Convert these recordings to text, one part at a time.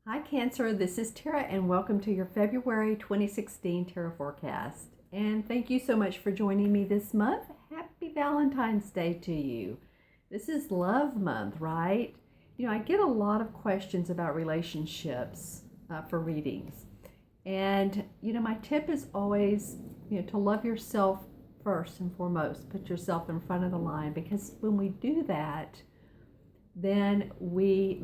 Hi Cancer, this is Tara and welcome to your February 2016 Tarot Forecast. And thank you so much for joining me this month. Happy Valentine's Day to you. This is Love Month, right? I get a lot of questions about relationships for readings. And, my tip is always, to love yourself first and foremost. Put yourself in front of the line, because when we do that, then we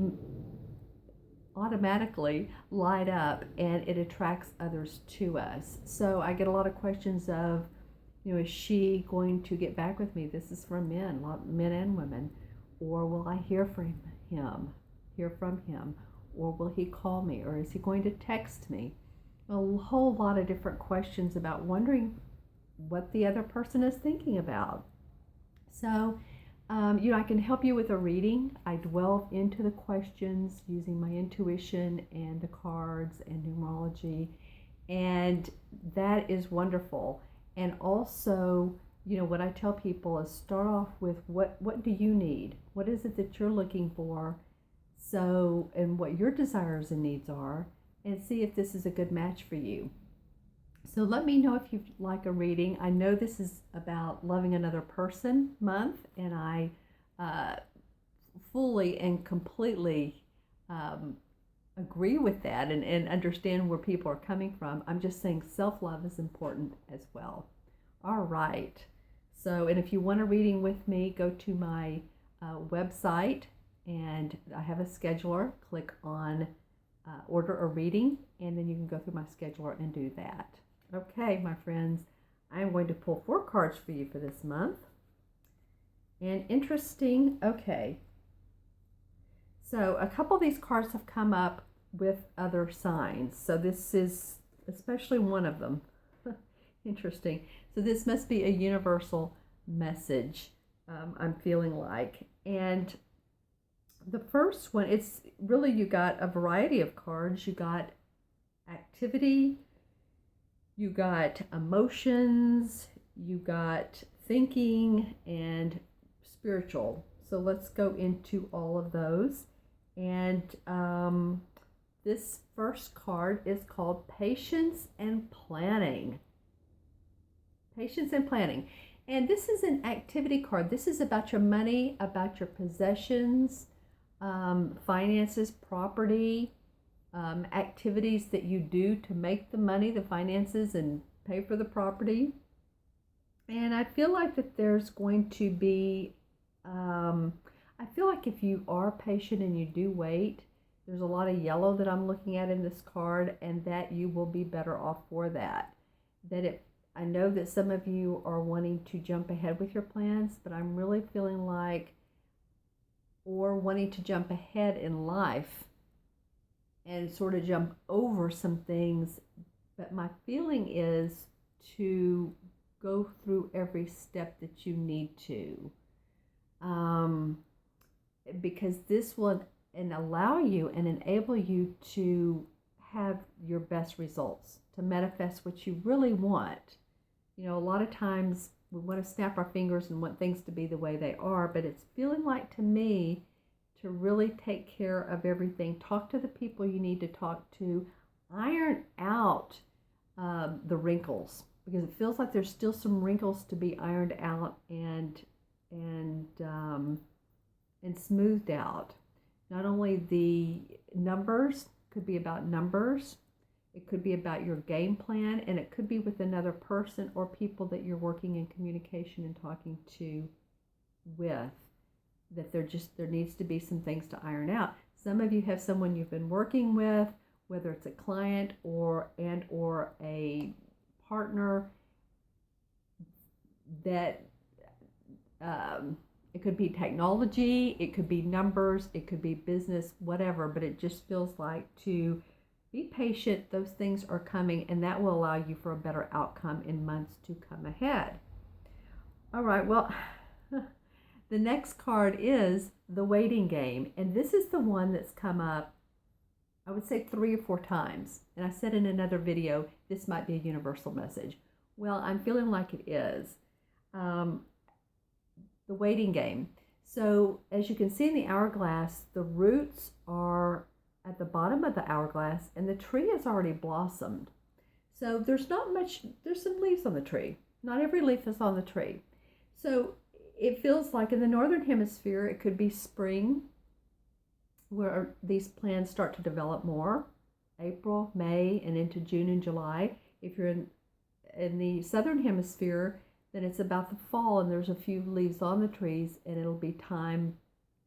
automatically light up and it attracts others to us. So I get a lot of questions of, is she going to get back with me? This is from men, men and women. Or will I hear from him? Or will he call me? Or is he going to text me? A whole lot of different questions about wondering what the other person is thinking about. So I can help you with a reading. I delve into the questions using my intuition and the cards and numerology, and that is wonderful. And also, what I tell people is start off with what do you need? What is it that you're looking for? So, and what your desires and needs are, and see if this is a good match for you. So let me know if you'd like a reading. I know this is about loving another person month, and I fully and completely agree with that and understand where people are coming from. I'm just saying self-love is important as well. All right. So, and if you want a reading with me, go to my website, and I have a scheduler. Click on order a reading, and then you can go through my scheduler and do that. Okay, my friends, I'm going to pull 4 cards for you for this month. And interesting, okay. So a couple of these cards have come up with other signs. So this is especially one of them. Interesting. So this must be a universal message, I'm feeling like. And the first one, it's really, you got a variety of cards. You got activity, you got emotions, you got thinking, and spiritual. So let's go into all of those. And this first card is called Patience and Planning. Patience and Planning. And this is an activity card. This is about your money, about your possessions, finances, property, activities that you do to make the money, the finances, and pay for the property. And I feel like that there's going to be, I feel like if you are patient and you do wait, there's a lot of yellow that I'm looking at in this card, and that you will be better off for that. I know that some of you are wanting to jump ahead with your plans, but I'm really feeling like, or wanting to jump ahead in life and sort of jump over some things, but my feeling is to go through every step that you need to, because this will allow you and enable you to have your best results, to manifest what you really want. A lot of times we want to snap our fingers and want things to be the way they are, but it's feeling like to me to really take care of everything. Talk to the people you need to talk to. Iron out the wrinkles, because it feels like there's still some wrinkles to be ironed out and smoothed out. Not only the numbers, could be about numbers, it could be about your game plan, and it could be with another person or people that you're working in communication and talking to with, that there needs to be some things to iron out. Some of you have someone you've been working with, whether it's a client or a partner, that it could be technology, it could be numbers, it could be business, whatever, but it just feels like to be patient. Those things are coming, and that will allow you for a better outcome in months to come ahead. All right, well, the next card is the waiting game, and this is the one that's come up, I would say 3 or 4 times. And I said in another video, this might be a universal message. Well, I'm feeling like it is. The waiting game. So as you can see in the hourglass, the roots are at at the bottom of the hourglass, and the tree has already blossomed. So there's not much, there's some leaves on the tree. Not every leaf is on the tree. So it feels like in the northern hemisphere, it could be spring, where these plants start to develop more, April, May, and into June and July. If you're in the southern hemisphere, then it's about the fall, and there's a few leaves on the trees, and it'll be time,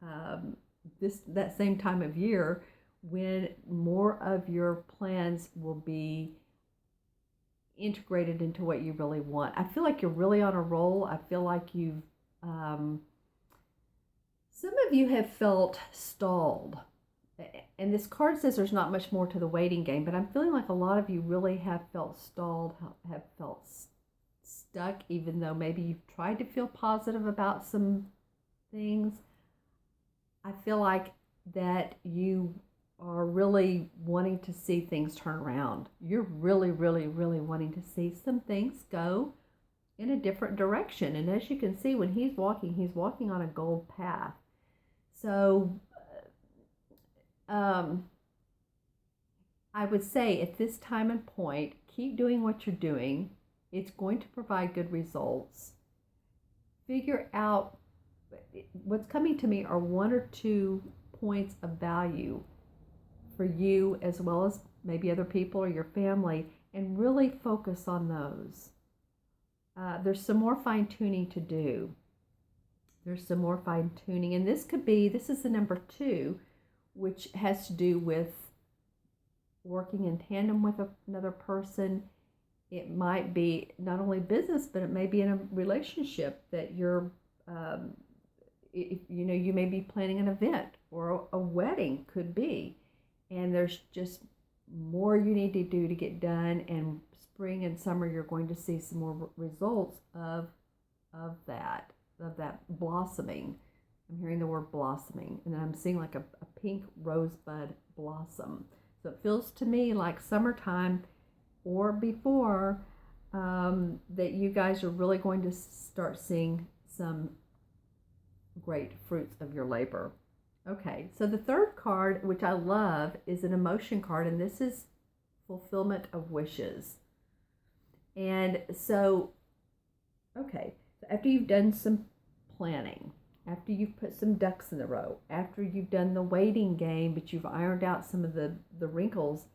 that same time of year, when more of your plans will be integrated into what you really want. I feel like you're really on a roll. I feel like you've some of you have felt stalled, and this card says there's not much more to the waiting game, but I'm feeling like a lot of you really have felt stalled, have felt stuck, even though maybe you've tried to feel positive about some things. I feel like that you are really wanting to see things turn around. You're really, really, really wanting to see some things go in a different direction. And as you can see, when he's walking on a gold path. So I would say at this time and point, keep doing what you're doing. It's going to provide good results. Figure out, what's coming to me are 1 or 2 points of value for you, as well as maybe other people or your family, and really focus on those. There's some more fine tuning to do. There's some more fine tuning, and this is the number 2, which has to do with working in tandem with another person. It might be not only business, but it may be in a relationship that you're, you may be planning an event, or a wedding could be. And there's just more you need to do to get done. And spring and summer, you're going to see some more results of that blossoming. I'm hearing the word blossoming, and then I'm seeing like a pink rosebud blossom. So it feels to me like summertime or before, that you guys are really going to start seeing some great fruits of your labor. Okay, so the third card, which I love, is an emotion card, and this is fulfillment of wishes. And so, okay, so after you've done some planning, after you've put some ducks in a row, after you've done the waiting game, but you've ironed out some of the wrinkles,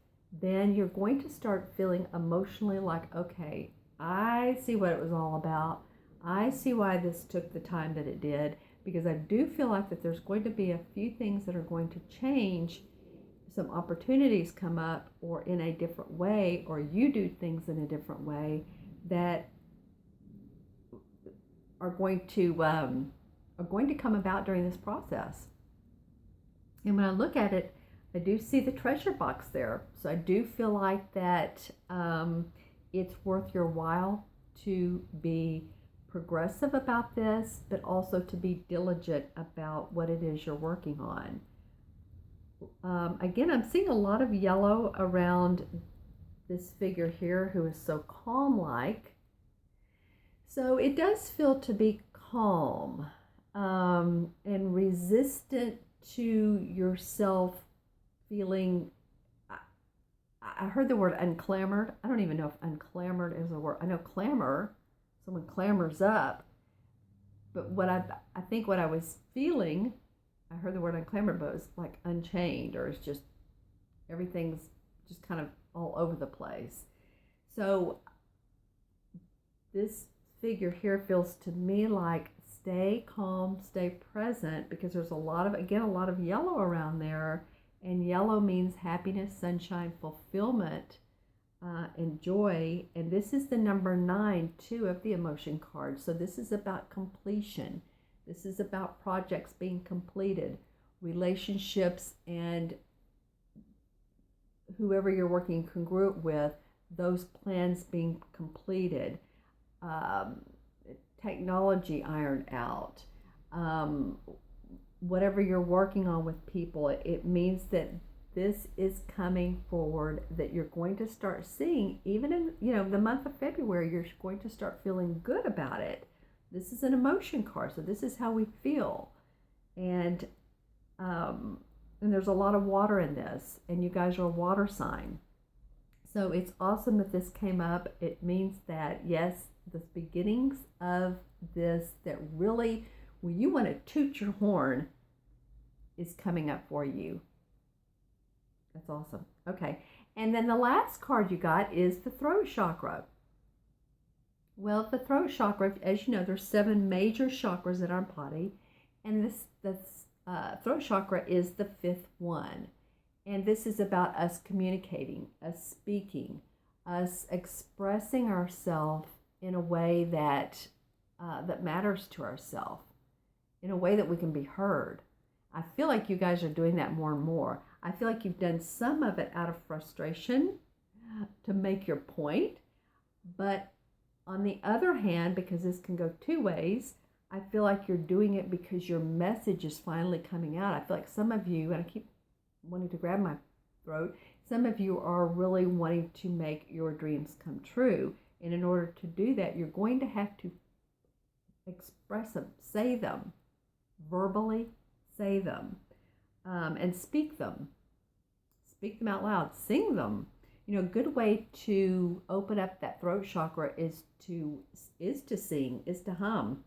then you're going to start feeling emotionally like, okay, I see what it was all about. I see why this took the time that it did, because I do feel like that there's going to be a few things that are going to change. Some opportunities come up, or in a different way, or you do things in a different way that are going to come about during this process. And when I look at it, I do see the treasure box there. So I do feel like that it's worth your while to be progressive about this, but also to be diligent about what it is you're working on. Again, I'm seeing a lot of yellow around this figure here who is so calm-like. So it does feel to be calm and resistant to yourself feeling. I heard the word unclamored. I don't even know if unclamored is a word. I know clamor, someone clamors up. But what I think what I was feeling, I heard the word unclamored, but it was like unchained, or it's just everything's just kind of all over the place. So this figure here feels to me like stay calm, stay present, because there's a lot of yellow around there, and yellow means happiness, sunshine, fulfillment, and joy. And this is the number 9 too of the emotion card. So this is about completion. This is about projects being completed, relationships, and whoever you're working congruent with, those plans being completed, technology ironed out, whatever you're working on with people. It means that this is coming forward, that you're going to start seeing, even in the month of February, you're going to start feeling good about it. This is an emotion card, so this is how we feel. And And there's a lot of water in this, and you guys are a water sign. So it's awesome that this came up. It means that, yes, the beginnings of this that really, when you want to toot your horn, is coming up for you. That's awesome. Okay. And then the last card you got is the throat chakra. Well, the throat chakra, as you know, there's 7 major chakras in our body, and this throat chakra is the 5th one. And this is about us communicating, us speaking, us expressing ourselves in a way that that matters to ourselves, in a way that we can be heard. I feel like you guys are doing that more and more. I feel like you've done some of it out of frustration to make your point, but on the other hand, because this can go 2 ways, I feel like you're doing it because your message is finally coming out. I feel like some of you, and I keep wanting to grab my throat, some of you are really wanting to make your dreams come true. And in order to do that, you're going to have to express them, say them, verbally say them, and speak them. Speak them out loud, sing them. You know, a good way to open up that throat chakra is to sing, is to hum,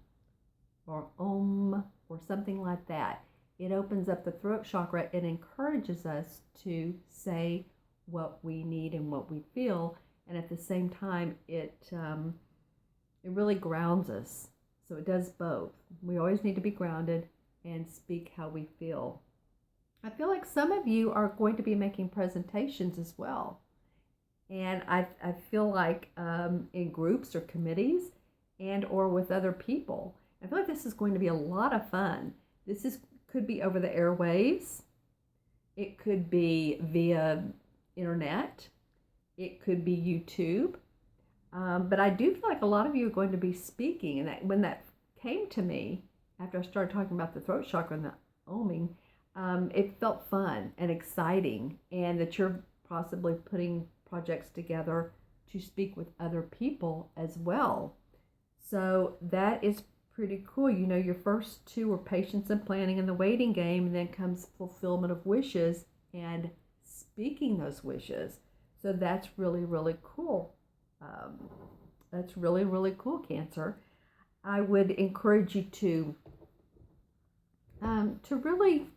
or or something like that. It opens up the throat chakra and encourages us to say what we need and what we feel, and at the same time, it really grounds us. So it does both. We always need to be grounded and speak how we feel. I feel like some of you are going to be making presentations as well. And I feel like in groups or committees and or with other people, I feel like this is going to be a lot of fun. Could be over the airwaves. It could be via internet. It could be YouTube. But I do feel like a lot of you are going to be speaking. And when that came to me, after I started talking about the throat chakra and the oming, it felt fun and exciting, and that you're possibly putting projects together to speak with other people as well. So that is pretty cool. You know, your first 2 were patience and planning in the waiting game, and then comes fulfillment of wishes and speaking those wishes. So that's really, really cool. That's really, really cool, Cancer. I would encourage you to really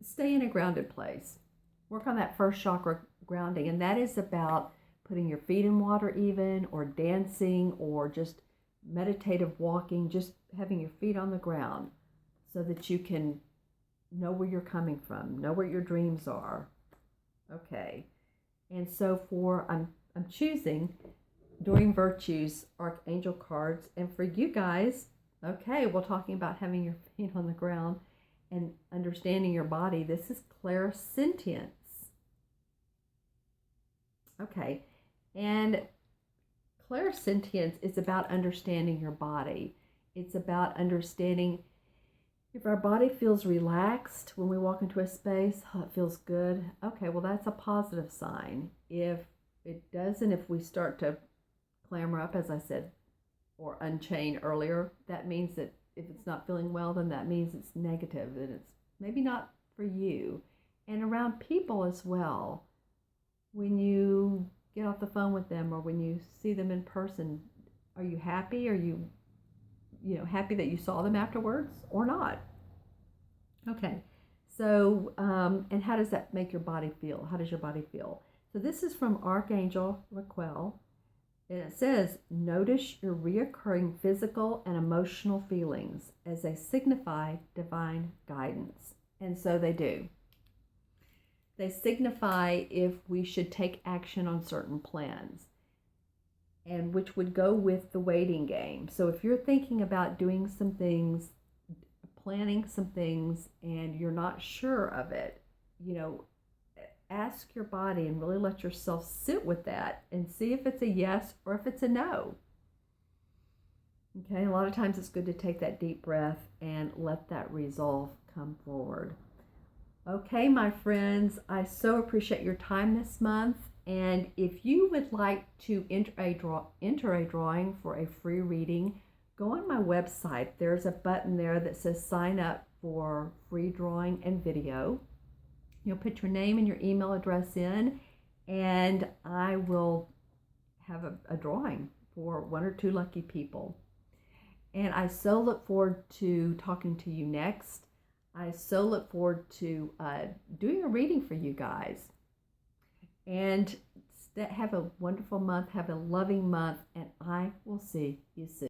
stay in a grounded place. Work on that first chakra grounding, and that is about putting your feet in water even, or dancing, or just meditative walking, just having your feet on the ground so that you can know where you're coming from, know what your dreams are. Okay. And so I'm choosing Doing Virtues Archangel cards, and for you guys, okay, we're talking about having your feet on the ground and understanding your body. This is clairsentience. Okay, and clairsentience is about understanding your body. It's about understanding if our body feels relaxed when we walk into a space, oh, it feels good. Okay, well, that's a positive sign. If it doesn't, if we start to clamor up, as I said, or unchain earlier, that means that if it's not feeling well, then that means it's negative, and it's maybe not for you. And around people as well, when you get off the phone with them or when you see them in person, are you happy? Are you happy that you saw them afterwards or not? Okay, so and how does that make your body feel? How does your body feel? So this is from Archangel Raquel, and it says, notice your reoccurring physical and emotional feelings as they signify divine guidance. And so they do. They signify if we should take action on certain plans, and which would go with the waiting game. So if you're thinking about doing some things, planning some things, and you're not sure of it, ask your body and really let yourself sit with that and see if it's a yes or if it's a no. Okay, a lot of times it's good to take that deep breath and let that resolve come forward. Okay, my friends, I so appreciate your time this month. And if you would like to enter a drawing for a free reading, go on my website. There's a button there that says sign up for free drawing and video. You'll put your name and your email address in, and I will have a drawing for 1 or 2 lucky people. And I so look forward to talking to you next. I so look forward to doing a reading for you guys. And have a wonderful month. Have a loving month. And I will see you soon.